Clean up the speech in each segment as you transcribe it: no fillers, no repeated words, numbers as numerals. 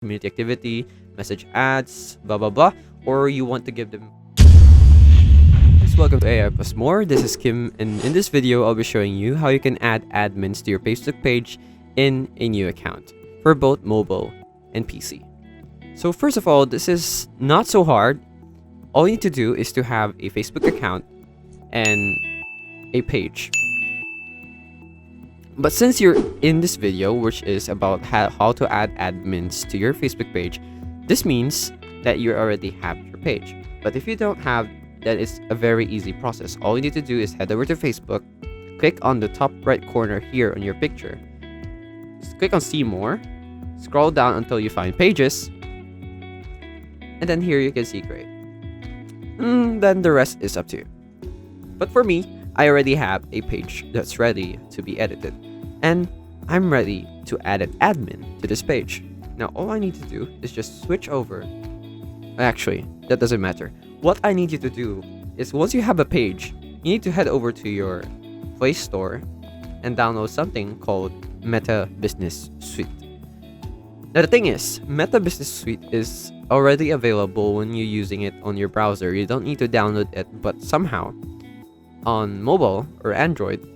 community activity, message ads, blah blah blah, or you want to give them. Welcome to AI Plus More. This is Kim, and in this video I'll be showing you how you can add admins to your Facebook page in a new account for both mobile and PC. So first of all, this is not so hard. All you need to do is to have a Facebook account and a page. But since you're in this video, which is about how to add admins to your Facebook page, this means that you already have your page. But if you don't have, then it's a very easy process. All you need to do is head over to Facebook, click on the top right corner here on your picture, just click on see more, scroll down until you find pages, and then here you can see create. Then the rest is up to you. But for me, I already have a page that's ready to be edited, and I'm ready to add an admin to this page. Now all I need to do is just switch over. Actually, that doesn't matter. What I need you to do is, once you have a page, you need to head over to your Play Store and download something called Meta Business Suite. Now the thing is, Meta Business Suite is already available when you're using it on your browser. You don't need to download it, but somehow on mobile or Android,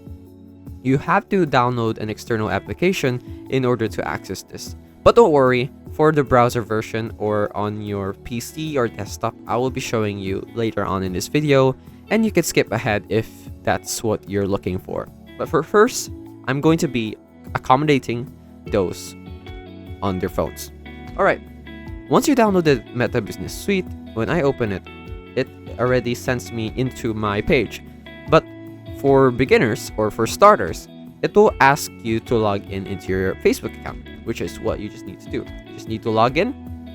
you have to download an external application in order to access this. But don't worry, for the browser version or on your PC or desktop, I will be showing you later on in this video, and you can skip ahead if that's what you're looking for. But for first, I'm going to be accommodating those on their phones. Alright, once you downloaded Meta Business Suite, when I open it, it already sends me into my page. But for beginners or for starters, it will ask you to log in into your Facebook account, which is what you just need to do. You just need to log in,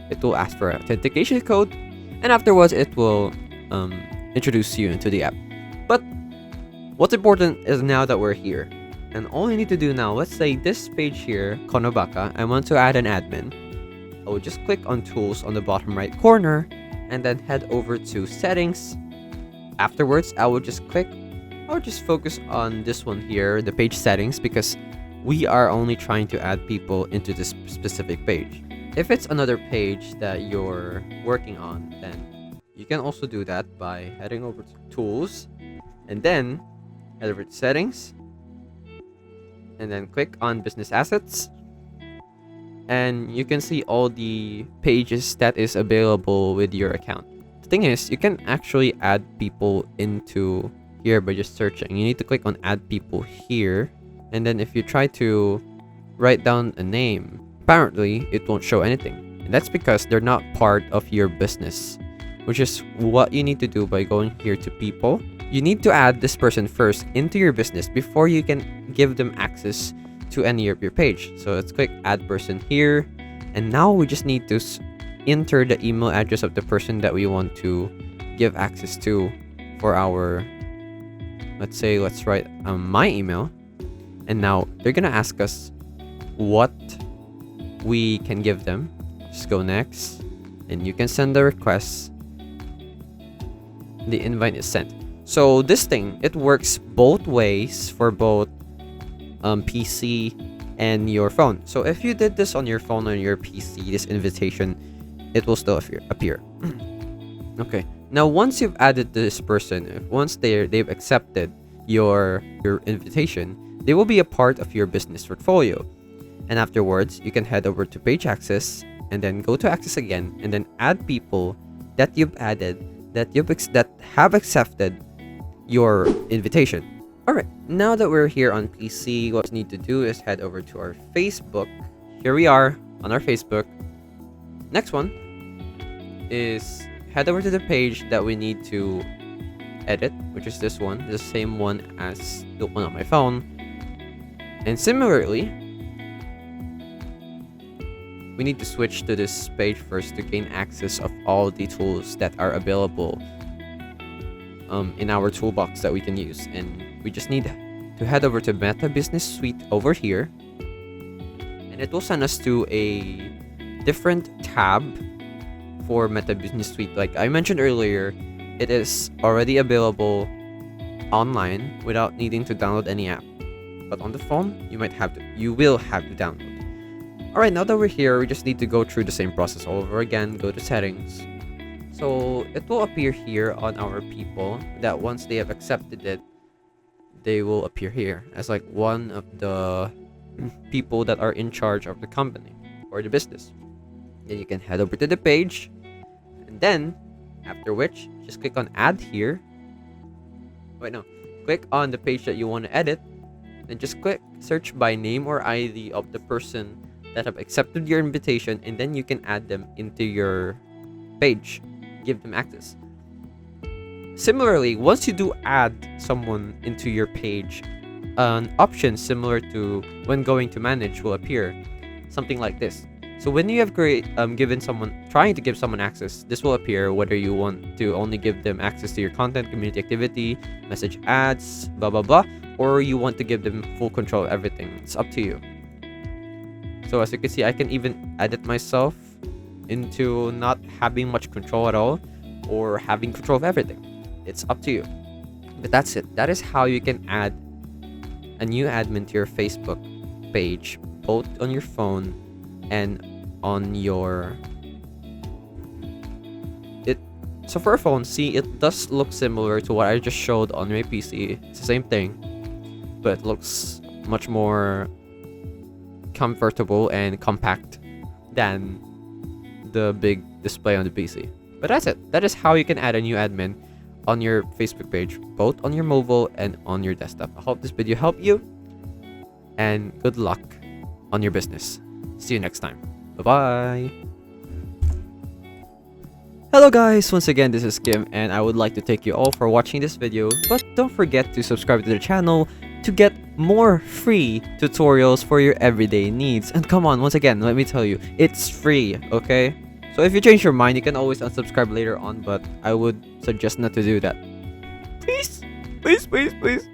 it will ask for an authentication code, and afterwards it will introduce you into the app. But what's important is now that we're here, and all you need to do now, let's say this page here, Konobaka, I want to add an admin. I will just click on Tools on the bottom right corner, and then head over to Settings. Afterwards, I will just focus on this one here, the page settings, because we are only trying to add people into this specific page. If it's another page that you're working on, then you can also do that by heading over to Tools, and then head over to Settings, and then click on Business Assets, and you can see all the pages that is available with your account. The thing is, you can actually add people into here by just searching. You need to click on add people here, and then if you try to write down a name, apparently it won't show anything, and that's because they're not part of your business, which is what you need to do by going here to people. You need to add this person first into your business before you can give them access to any of your page. So let's click add person here, and now we just need to enter the email address of the person that we want to give access to for our, let's write my email, and now they're gonna ask us what we can give them. Just go next, and you can send the request. The invite is sent. So this thing, it works both ways for both PC and your phone. So if you did this on your phone or your PC, this invitation, it will still appear. Okay, now once you've added this person, once they've accepted your invitation, they will be a part of your business portfolio. And afterwards, you can head over to page access, and then go to access again, and then add people that you've added that have accepted your invitation. Alright, now that we're here on PC, what we need to do is head over to our Facebook. Here we are on our Facebook. Next one is head over to the page that we need to edit, which is this one, the same one as the one on my phone. And similarly, we need to switch to this page first to gain access of all the tools that are available in our toolbox that we can use. And we just need to head over to Meta Business Suite over here, and it will send us to a different tab for Meta Business Suite. Like I mentioned earlier, it is already available online without needing to download any app. But on the phone, you will have to download. Alright, now that we're here, we just need to go through the same process all over again. Go to settings. So it will appear here on our people that once they have accepted it, they will appear here as like one of the people that are in charge of the company or the business. Then you can head over to the page, and then after which just click on add here. Wait, no, click on the page that you want to edit, and just click search by name or ID of the person that have accepted your invitation, and then you can add them into your page, give them access. Similarly, once you do add someone into your page, an option similar to when going to manage will appear, something like this. So when you have trying to give someone access, this will appear whether you want to only give them access to your content, community activity, message ads, blah blah blah, or you want to give them full control of everything. It's up to you. So as you can see, I can even edit myself into not having much control at all, or having control of everything. It's up to you. But that's it. That is how you can add a new admin to your Facebook page, both on your phone and on your so for a phone, see, it does look similar to what I just showed on my PC. It's the same thing, but it looks much more comfortable and compact than the big display on the PC. But that's it. That is how you can add a new admin on your Facebook page, both on your mobile and on your desktop. I hope this video helped you, and good luck on your business. See you next time. Bye-bye. Hello guys, once again this is Kim, and I would like to thank you all for watching this video, but don't forget to subscribe to the channel to get more free tutorials for your everyday needs. And come on, once again, let me tell you, it's free, okay? So if you change your mind, you can always unsubscribe later on, but I would suggest not to do that. Please, please, please, please.